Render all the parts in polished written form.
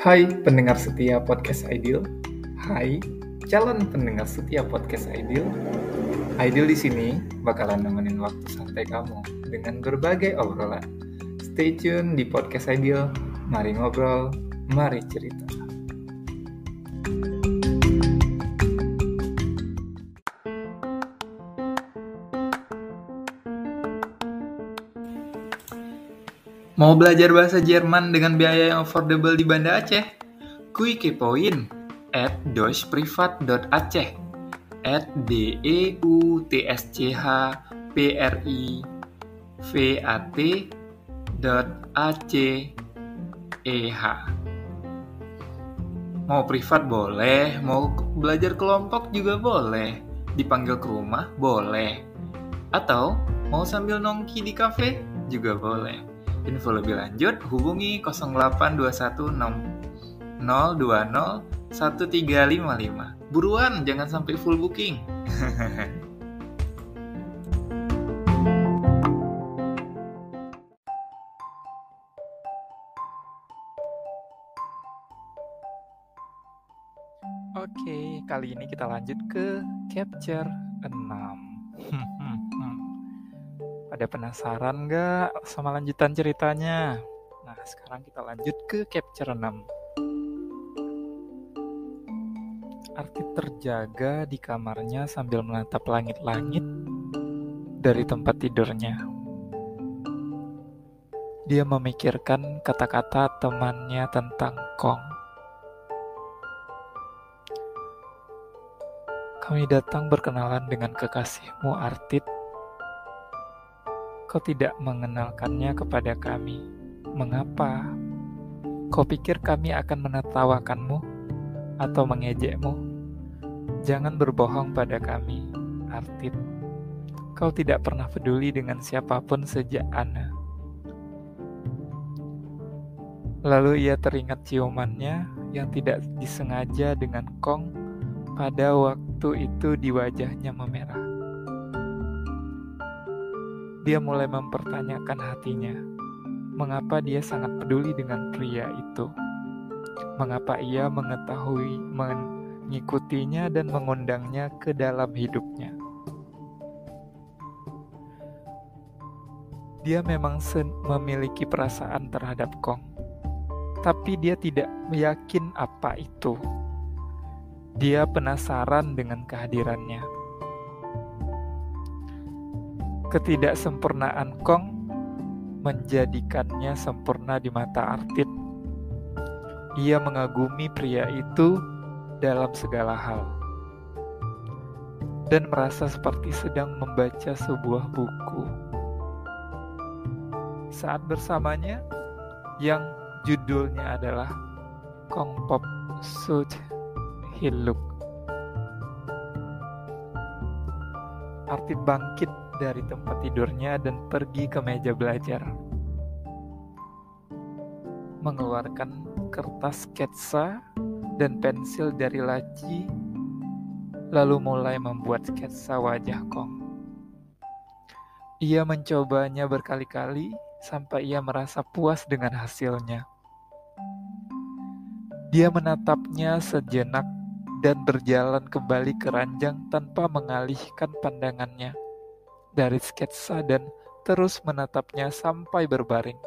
Hai pendengar setia podcast Ideal. Hai calon pendengar setia podcast Ideal. Ideal di sini bakalan nemenin waktu santai kamu dengan berbagai obrolan. Stay tune di podcast Ideal. Mari ngobrol, mari cerita. Mau belajar bahasa Jerman dengan biaya yang affordable di Banda Aceh? Kui kepoin @deutschprivat.aceh @DEUTSCHPRIVAT.ACEH. Mau privat boleh, mau belajar kelompok juga boleh, dipanggil ke rumah boleh, atau mau sambil nongki di kafe juga boleh. Info lebih lanjut hubungi 082160201355. Buruan, jangan sampai full booking. Oke, kali ini kita lanjut ke chapter 6. Pada penasaran nggak sama lanjutan ceritanya? Nah, sekarang kita lanjut ke chapter 6. Artit terjaga di kamarnya sambil menatap langit-langit dari tempat tidurnya. Dia memikirkan kata-kata temannya tentang Kong. Kami datang berkenalan dengan kekasihmu, Artit. Kau tidak mengenalkannya kepada kami. Mengapa? Kau pikir kami akan menertawakanmu atau mengejekmu? Jangan berbohong pada kami, Artit. Kau tidak pernah peduli dengan siapapun sejak Ana. Lalu ia teringat ciumannya yang tidak disengaja dengan Kong pada waktu itu di wajahnya memerah. Dia mulai mempertanyakan hatinya, mengapa dia sangat peduli dengan pria itu? Mengapa ia mengikutinya dan mengundangnya ke dalam hidupnya? Dia memang memiliki perasaan terhadap Kong, tapi dia tidak yakin apa itu. Dia penasaran dengan kehadirannya. Ketidaksempurnaan Kong menjadikannya sempurna di mata Artit. Ia mengagumi pria itu dalam segala hal dan merasa seperti sedang membaca sebuah buku. Saat bersamanya, yang judulnya adalah Kong Pop Sut Hiluk, Artit bangkit dari tempat tidurnya dan pergi ke meja belajar. Mengeluarkan kertas sketsa dan pensil dari laci, lalu mulai membuat sketsa wajah Kong. Ia mencobanya berkali-kali sampai ia merasa puas dengan hasilnya. Dia menatapnya sejenak dan berjalan kembali ke ranjang tanpa mengalihkan pandangannya dari sketsa dan terus menatapnya sampai berbaring.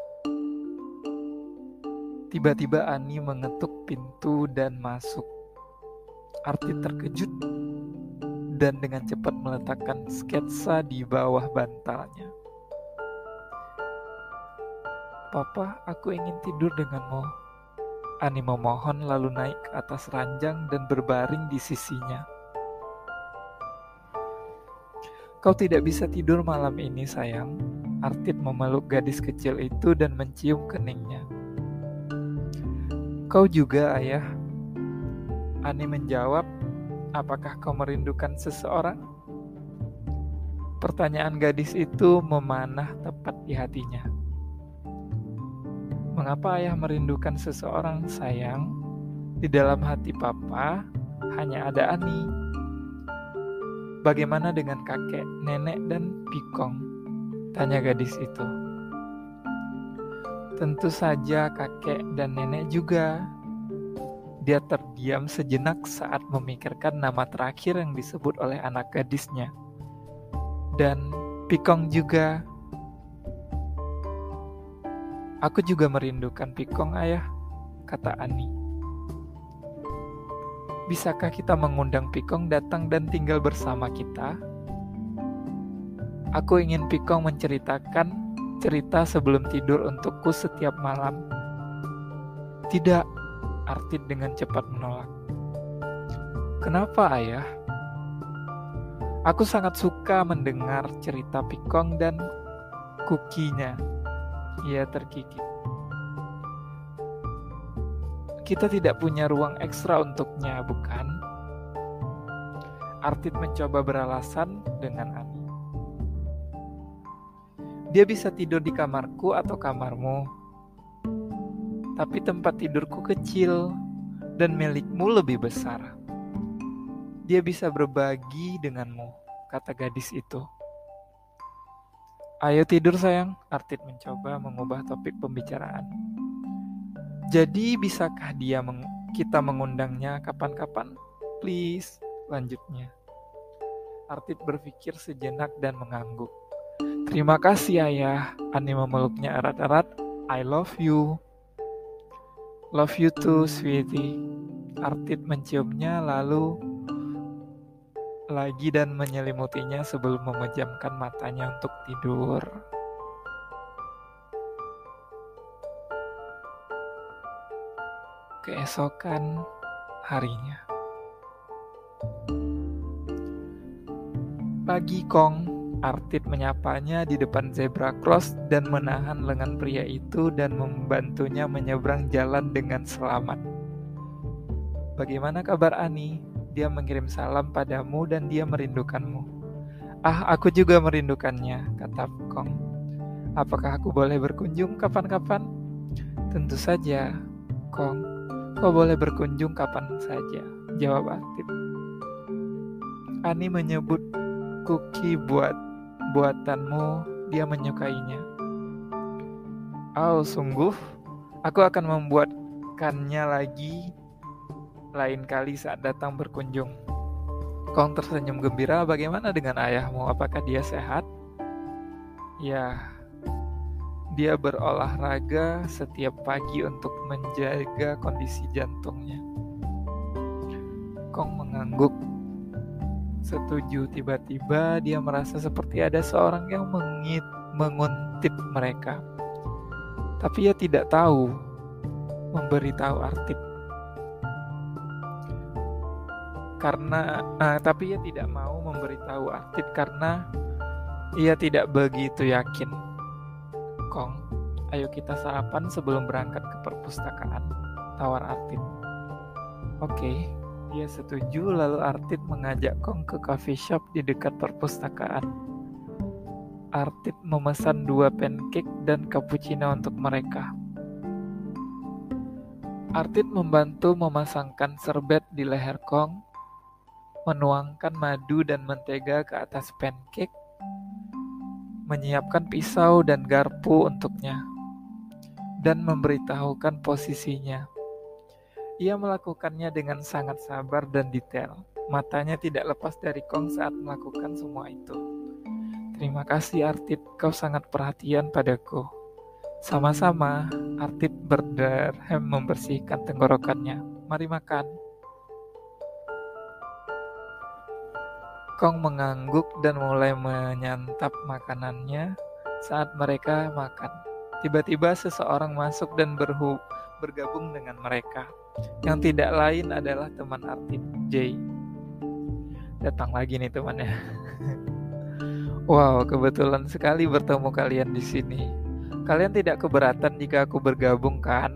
Tiba-tiba Ani mengetuk pintu dan masuk. Artit terkejut dan dengan cepat meletakkan sketsa di bawah bantalnya. Papa, aku ingin tidur denganmu. Ani memohon lalu naik ke atas ranjang dan berbaring di sisinya. Kau tidak bisa tidur malam ini, sayang. Artit memeluk gadis kecil itu dan mencium keningnya. Kau juga, ayah. Ani menjawab, apakah kau merindukan seseorang? Pertanyaan gadis itu memanah tepat di hatinya. Mengapa ayah merindukan seseorang, sayang? Di dalam hati papa hanya ada Ani. Bagaimana dengan kakek, nenek, dan Pikong? Tanya gadis itu. Tentu saja kakek dan nenek juga. Dia terdiam sejenak saat memikirkan nama terakhir yang disebut oleh anak gadisnya. Dan Pikong juga. Aku juga merindukan Pikong, ayah, kata Ani. Bisakah kita mengundang Pikong datang dan tinggal bersama kita? Aku ingin Pikong menceritakan cerita sebelum tidur untukku setiap malam. Tidak, Artit dengan cepat menolak. Kenapa, ayah? Aku sangat suka mendengar cerita Pikong dan kukinya. Ia terkikik. Kita tidak punya ruang ekstra untuknya, bukan? Artit mencoba beralasan dengan Ani. Dia bisa tidur di kamarku atau kamarmu. Tapi tempat tidurku kecil dan milikmu lebih besar. Dia bisa berbagi denganmu, kata gadis itu. Ayo tidur sayang, Artit mencoba mengubah topik pembicaraan. Jadi bisakah kita mengundangnya kapan-kapan? Please, lanjutnya. Artit berpikir sejenak dan mengangguk. Terima kasih ayah, Ani memeluknya erat-erat. I love you. Love you too, sweetie. Artit menciumnya lalu lagi dan menyelimutinya sebelum memejamkan matanya untuk tidur. Keesokan harinya. Pagi Kong, Artit menyapanya di depan zebra cross dan menahan lengan pria itu dan membantunya menyeberang jalan dengan selamat. Bagaimana kabar Ani? Dia mengirim salam padamu dan dia merindukanmu. Ah, aku juga merindukannya, kata Kong. Apakah aku boleh berkunjung kapan-kapan? Tentu saja, Kong. Kau boleh berkunjung kapan saja, jawab Artit. Ani menyebut kuki buatanmu, dia menyukainya. Oh, sungguh? Aku akan membuatkannya lagi lain kali saat datang berkunjung. Kong tersenyum gembira. Bagaimana dengan ayahmu? Apakah dia sehat? Ya, dia berolahraga setiap pagi untuk menjaga kondisi jantungnya. Kong mengangguk. Setuju. Tiba-tiba dia merasa seperti ada seorang yang menguntip mereka. Tapi ia tidak tahu memberitahu Artit. Tapi ia tidak mau memberitahu Artit karena ia tidak begitu yakin. Kong, ayo kita sarapan sebelum berangkat ke perpustakaan, tawar Artit. Oke, dia setuju. Lalu Artit mengajak Kong ke coffee shop di dekat perpustakaan. Artit memesan 2 pancake dan cappuccino untuk mereka. Artit membantu memasangkan serbet di leher Kong, menuangkan madu dan mentega ke atas pancake, menyiapkan pisau dan garpu untuknya, dan memberitahukan posisinya. Ia melakukannya dengan sangat sabar dan detail. Matanya tidak lepas dari Kong saat melakukan semua itu. Terima kasih Artit, kau sangat perhatian padaku. Sama-sama, Artit berderhem membersihkan tenggorokannya. Mari makan. Kong mengangguk dan mulai menyantap makanannya saat mereka makan. Tiba-tiba seseorang masuk dan bergabung dengan mereka. Yang tidak lain adalah teman Artit, Jay. Datang lagi nih temannya. Wow, kebetulan sekali bertemu kalian di sini. Kalian tidak keberatan jika aku bergabung kan?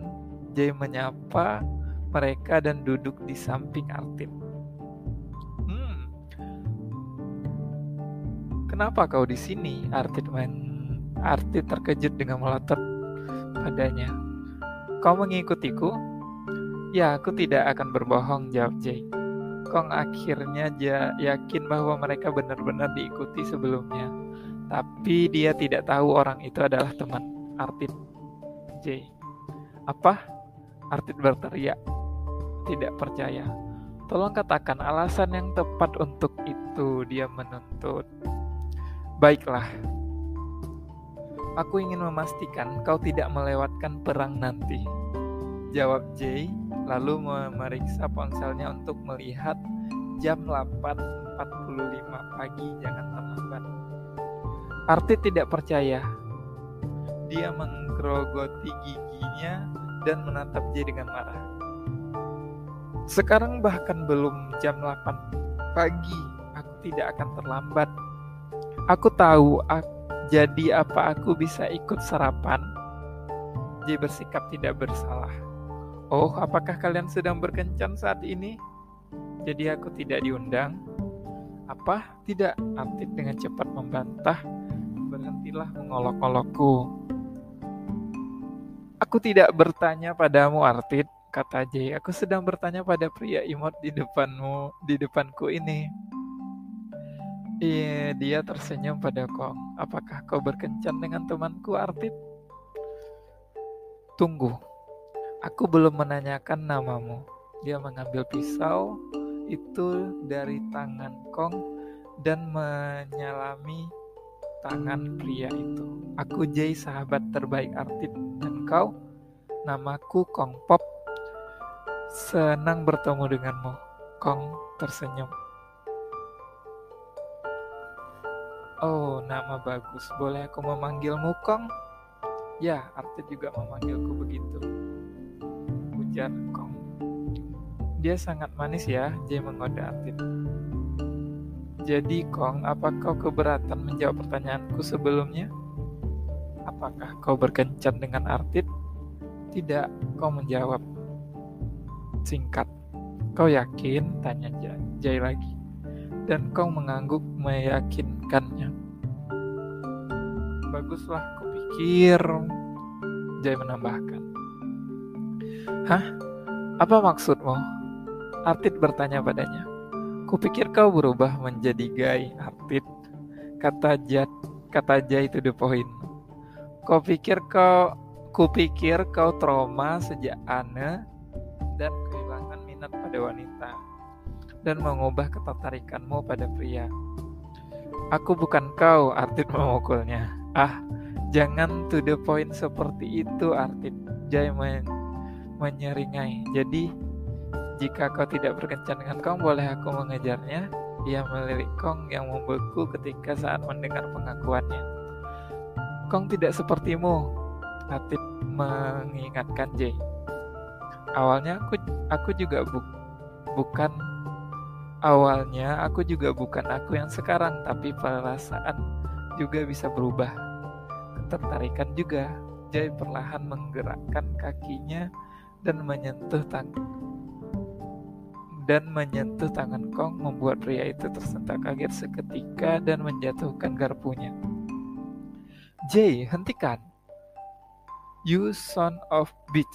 Jay menyapa mereka dan duduk di samping Artit. Kenapa kau di sini? Artit terkejut dengan melotot padanya. Kau mengikutiku? Ya, aku tidak akan berbohong, jawab Jay. Kong akhirnya yakin bahwa mereka benar-benar diikuti sebelumnya. Tapi dia tidak tahu orang itu adalah teman Artit, Jay. Apa? Artit berteriak. tidak percaya. Tolong katakan alasan yang tepat untuk itu, dia menuntut. Baiklah, aku ingin memastikan kau tidak melewatkan perang nanti, jawab Jay, lalu memeriksa ponselnya untuk melihat jam 8.45 pagi, jangan terlambat. Artit tidak percaya. Dia menggerogoti giginya dan menatap Jay dengan marah. Sekarang bahkan belum jam 8 pagi, aku tidak akan terlambat. Aku tahu, jadi apa aku bisa ikut sarapan? Jay bersikap tidak bersalah. Oh, apakah kalian sedang berkencan saat ini? Jadi aku tidak diundang? Apa? Tidak, Artit dengan cepat membantah. Berhentilah mengolok-olokku. Aku tidak bertanya padamu, Artit, kata Jay. Aku sedang bertanya pada pria imut di depanku ini. Dia tersenyum pada Kong. Apakah kau berkencan dengan temanku, Artit? Tunggu, aku belum menanyakan namamu. Dia mengambil pisau itu dari tangan Kong dan menyalami tangan pria itu. Aku Jay, sahabat terbaik Artit, dan kau? Namaku Kong Pop. Senang bertemu denganmu. Kong tersenyum. Oh, nama bagus. Boleh aku memanggilmu Kong? Ya, Artit juga memanggilku begitu, ujar Kong. Dia sangat manis ya, Jay menggoda Artit. Jadi Kong, apa kau keberatan menjawab pertanyaanku sebelumnya? Apakah kau berkencan dengan Artit? Tidak, kau menjawab singkat. Kau yakin? Tanya Jay lagi. Dan Kong mengangguk meyakinkannya. Baguslah, kupikir, Jay menambahkan. Hah? Apa maksudmu? Artit bertanya padanya. Kupikir kau berubah menjadi gay, Artit. Kata Jay to the point. Kupikir kau trauma sejak Anne dan kehilangan minat pada wanita dan mengubah ketertarikanmu pada pria. Aku bukan kau, Artit memukulnya. Ah, jangan to the point seperti itu, Artit. Jay menyeringai. Jadi, jika kau tidak berkencan dengan Kong, boleh aku mengejarnya? Dia melirik Kong yang membeku ketika saat mendengar pengakuannya. Kong tidak sepertimu, Artit mengingatkan Jay. Awalnya aku juga bukan aku yang sekarang, tapi perasaan juga bisa berubah. Ketertarikan juga. Jay perlahan menggerakkan kakinya dan menyentuh tangan Kong, membuat pria itu tersentak kaget seketika dan menjatuhkan garpunya. Jay, hentikan! You son of bitch!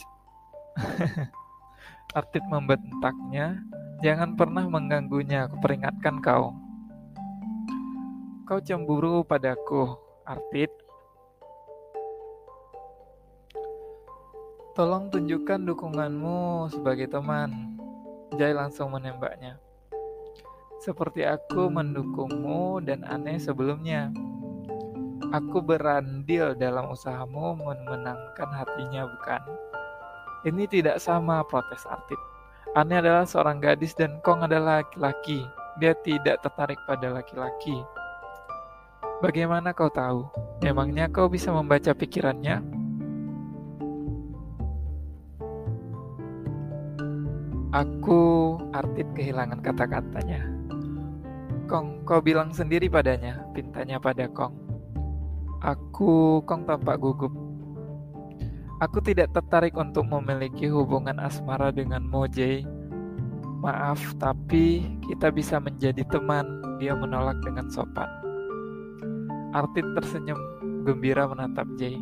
Artit membentaknya. Jangan pernah mengganggunya, aku peringatkan kau. Kau cemburu padaku, Artit. Tolong tunjukkan dukunganmu sebagai teman. Jay langsung menembaknya. Seperti aku mendukungmu dan Anne sebelumnya. Aku berandil dalam usahamu memenangkan hatinya, bukan? Ini tidak sama, protes Artit. Anne adalah seorang gadis dan Kong adalah laki-laki. Dia tidak tertarik pada laki-laki. Bagaimana kau tahu? Memangnya kau bisa membaca pikirannya? Artit kehilangan kata-katanya. Kong, kau bilang sendiri padanya, pintanya pada Kong. Kong tampak gugup. Aku tidak tertarik untuk memiliki hubungan asmara denganmu, Jay. Maaf, tapi kita bisa menjadi teman, dia menolak dengan sopan. Artit tersenyum gembira menatap Jay.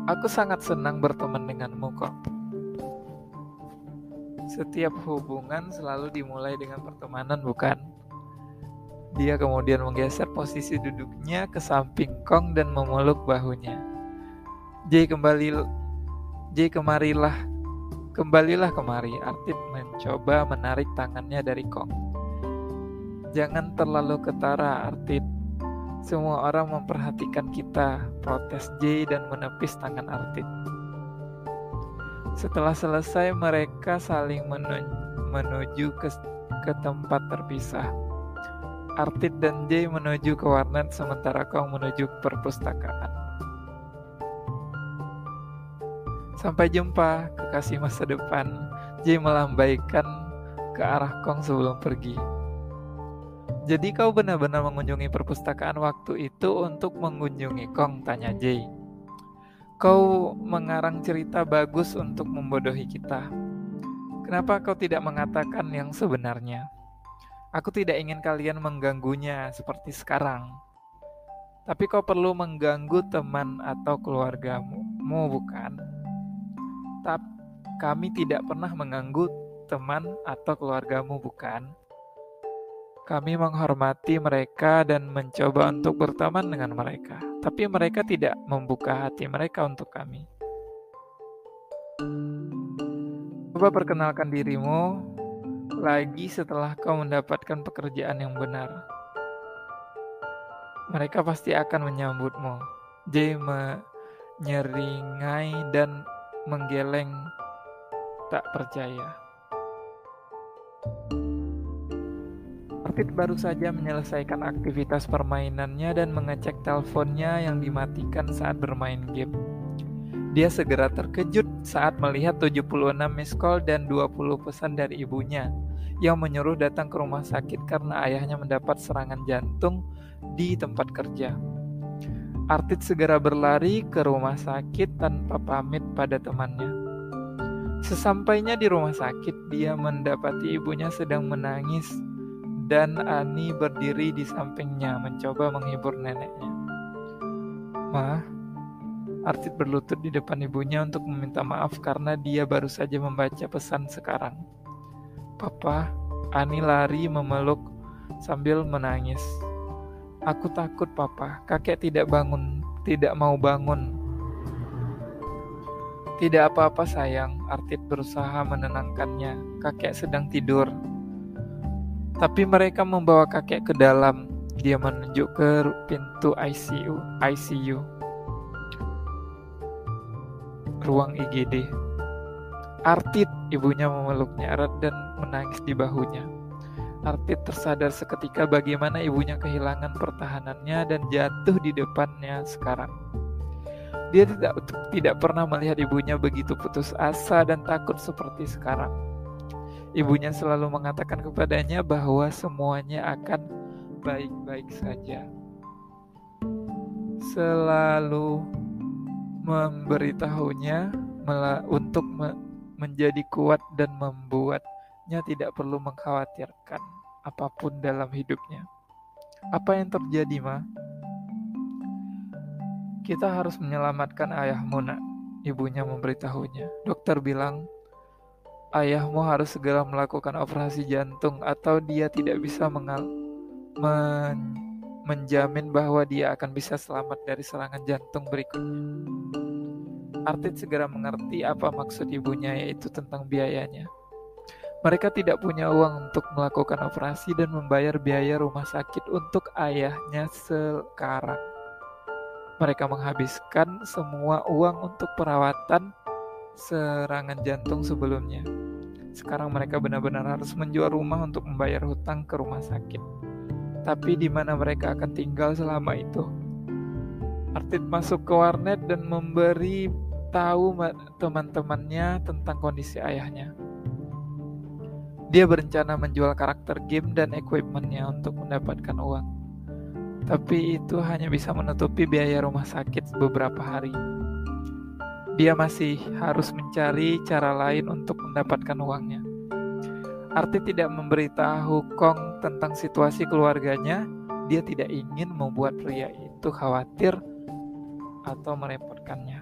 Aku sangat senang berteman denganmu, kok. Setiap hubungan selalu dimulai dengan pertemanan, bukan? Dia kemudian menggeser posisi duduknya ke samping Kong dan memeluk bahunya. Jay kembali Jay, kembalilah kemari. Artit mencoba menarik tangannya dari Kong. Jangan terlalu ketara, Artit. Semua orang memperhatikan kita, protes Jay dan menepis tangan Artit. Setelah selesai, mereka saling menuju ke tempat terpisah. Artit dan Jay menuju ke warnet, sementara Kong menuju ke perpustakaan. Sampai jumpa, kekasih masa depan. Jay melambaikan ke arah Kong sebelum pergi. Jadi kau benar-benar mengunjungi perpustakaan waktu itu untuk mengunjungi Kong, tanya Jay. Kau mengarang cerita bagus untuk membodohi kita. Kenapa kau tidak mengatakan yang sebenarnya? Aku tidak ingin kalian mengganggunya seperti sekarang. Tapi kau perlu mengganggu teman atau keluargamu, bukan? Tapi kami tidak pernah mengganggu teman atau keluargamu, bukan? Kami menghormati mereka dan mencoba untuk berteman dengan mereka. Tapi mereka tidak membuka hati mereka untuk kami. Coba perkenalkan dirimu lagi setelah kau mendapatkan pekerjaan yang benar. Mereka pasti akan menyambutmu. Jay menyeringai dan menggeleng tak percaya. Artit baru saja menyelesaikan aktivitas permainannya dan mengecek teleponnya yang dimatikan saat bermain game. Dia segera terkejut saat melihat 76 miss call dan 20 pesan dari ibunya yang menyuruh datang ke rumah sakit karena ayahnya mendapat serangan jantung di tempat kerja. Artit segera berlari ke rumah sakit tanpa pamit pada temannya. Sesampainya di rumah sakit, dia mendapati ibunya sedang menangis dan Ani berdiri di sampingnya mencoba menghibur neneknya. Ma, Artit berlutut di depan ibunya untuk meminta maaf karena dia baru saja membaca pesan sekarang. Papa, Ani lari memeluk sambil menangis. Aku takut, Papa. Kakek tidak mau bangun. Tidak apa-apa, sayang. Artit berusaha menenangkannya. Kakek sedang tidur. Tapi mereka membawa kakek ke dalam. Dia menunjuk ke pintu ICU. Ruang IGD. Artit, ibunya memeluknya erat dan menangis di bahunya. Artit tersadar seketika bagaimana ibunya kehilangan pertahanannya dan jatuh di depannya sekarang. Dia tidak pernah melihat ibunya begitu putus asa dan takut seperti sekarang. Ibunya selalu mengatakan kepadanya bahwa semuanya akan baik-baik saja. Selalu memberitahunya untuk menjadi kuat dan membuatnya tidak perlu mengkhawatirkan apapun dalam hidupnya. Apa yang terjadi, Ma? Kita harus menyelamatkan ayahmu, Nak. Ibunya memberitahunya. Dokter bilang ayahmu harus segera melakukan operasi jantung atau dia tidak bisa menjamin bahwa dia akan bisa selamat dari serangan jantung berikutnya. Artit segera mengerti apa maksud ibunya, yaitu tentang biayanya. Mereka tidak punya uang untuk melakukan operasi dan membayar biaya rumah sakit untuk ayahnya sekarang. Mereka menghabiskan semua uang untuk perawatan serangan jantung sebelumnya. Sekarang mereka benar-benar harus menjual rumah untuk membayar hutang ke rumah sakit. Tapi di mana mereka akan tinggal selama itu? Artit masuk ke warnet dan memberi tahu teman-temannya tentang kondisi ayahnya. Dia berencana menjual karakter game dan equipmentnya untuk mendapatkan uang. Tapi itu hanya bisa menutupi biaya rumah sakit beberapa hari. Dia masih harus mencari cara lain untuk mendapatkan uangnya. Artit tidak memberitahu Kong tentang situasi keluarganya. Dia tidak ingin membuat pria itu khawatir atau merepotkannya.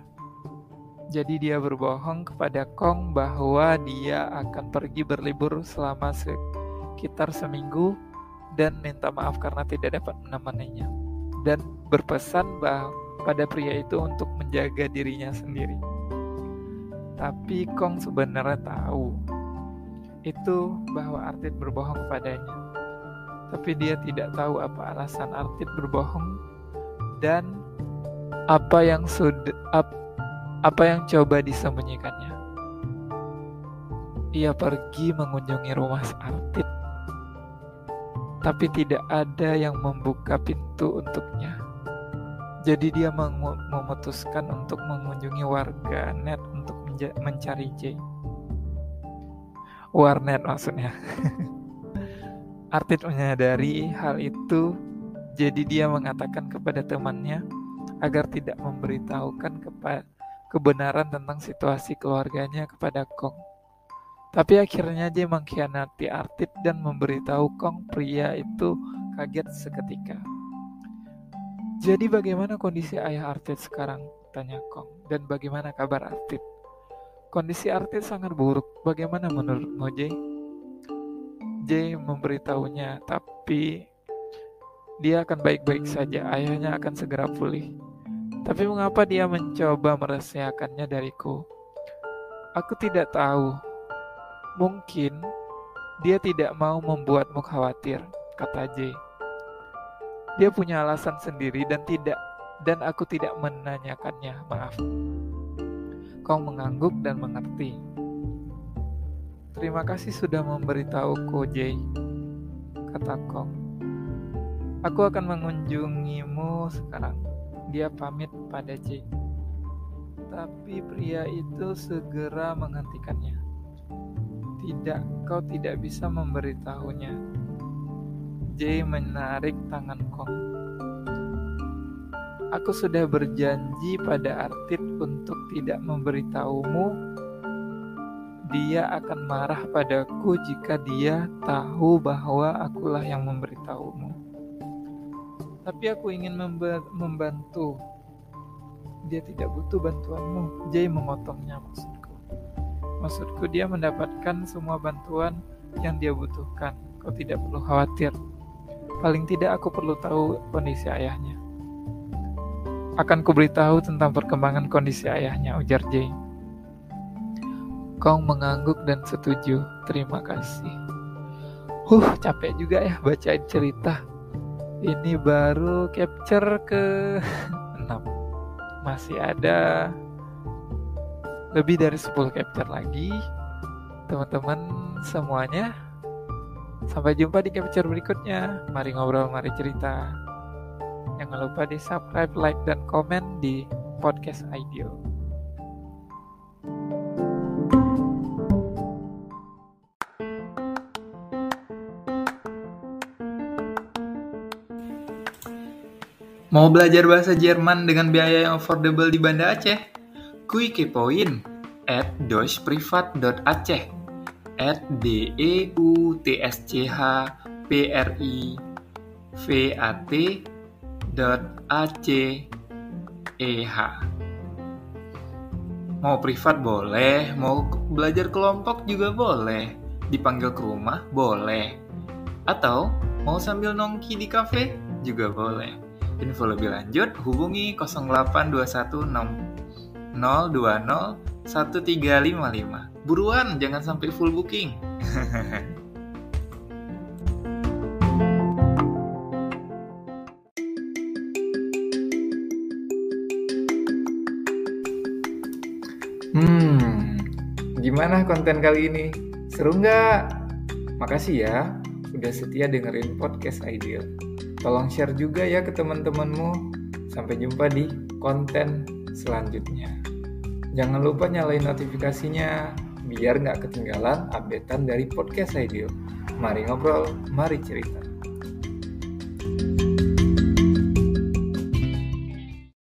Jadi dia berbohong kepada Kong bahwa dia akan pergi berlibur selama sekitar seminggu dan minta maaf karena tidak dapat menemaninya. Dan berpesan pada pria itu untuk menjaga dirinya sendiri. Tapi Kong sebenarnya tahu itu bahwa Artit berbohong kepadanya. Tapi dia tidak tahu apa alasan Artit berbohong dan apa yang coba disembunyikannya. Ia pergi mengunjungi rumah Artit, tapi tidak ada yang membuka pintu untuknya. Jadi dia memutuskan untuk mengunjungi warganet untuk mencari Jay. Warnet maksudnya. Artit menyadari hal itu, jadi dia mengatakan kepada temannya agar tidak memberitahukan kebenaran tentang situasi keluarganya kepada Kong. Tapi akhirnya Jay mengkhianati Artit dan memberitahu Kong. Pria itu kaget seketika. Jadi bagaimana kondisi ayah Artit sekarang? Tanya Kong. Dan bagaimana kabar Artit? Kondisi Artit sangat buruk. Bagaimana menurutmu, Jay? Jay memberitahunya, tapi dia akan baik-baik saja. Ayahnya akan segera pulih. Tapi mengapa dia mencoba merahasiakannya dariku? Aku tidak tahu. Mungkin dia tidak mau membuatmu khawatir, kata Jay. Dia punya alasan sendiri dan aku tidak menanyakannya. Maaf. Kong mengangguk dan mengerti. Terima kasih sudah memberitahuku, Jay, kata Kong. Aku akan mengunjungimu sekarang. Dia pamit pada Jay. Tapi pria itu segera menghentikannya. Tidak, kau tidak bisa memberitahunya. Jay menarik tangan Kong. Aku sudah berjanji pada Artit untuk tidak memberitahumu. Dia akan marah padaku jika dia tahu bahwa akulah yang memberitahumu. Tapi aku ingin membantu. Dia tidak butuh bantuanmu. Jay memotongnya. Maksudku dia mendapatkan semua bantuan yang dia butuhkan. Kau tidak perlu khawatir. Paling tidak aku perlu tahu kondisi ayahnya. Akan kuberitahu tentang perkembangan kondisi ayahnya, ujar Jay. Kong mengangguk dan setuju. Terima kasih. Capek juga ya bacain cerita. Ini baru capture ke-6. Masih ada lebih dari 10 capture lagi. Teman-teman semuanya, sampai jumpa di capture berikutnya. Mari ngobrol, mari cerita. Jangan lupa di subscribe, like, dan komen di Podcast Ideal. Mau belajar bahasa Jerman dengan biaya yang affordable di Banda Aceh? Kui kepoin @deutschprivat.aceh @DEUTSCHPRIVAT.ACEH. Mau privat boleh, mau belajar kelompok juga boleh, dipanggil ke rumah boleh, atau mau sambil nongki di kafe juga boleh. Info lebih lanjut hubungi 082160201355. Buruan, jangan sampai full booking. Gimana konten kali ini? Seru nggak? Makasih ya udah setia dengerin Podcast Ideal. Tolong share juga ya ke teman-temanmu. Sampai jumpa di konten selanjutnya. Jangan lupa nyalain notifikasinya biar nggak ketinggalan updatean dari Podcast Ideal. Mari ngobrol, mari cerita.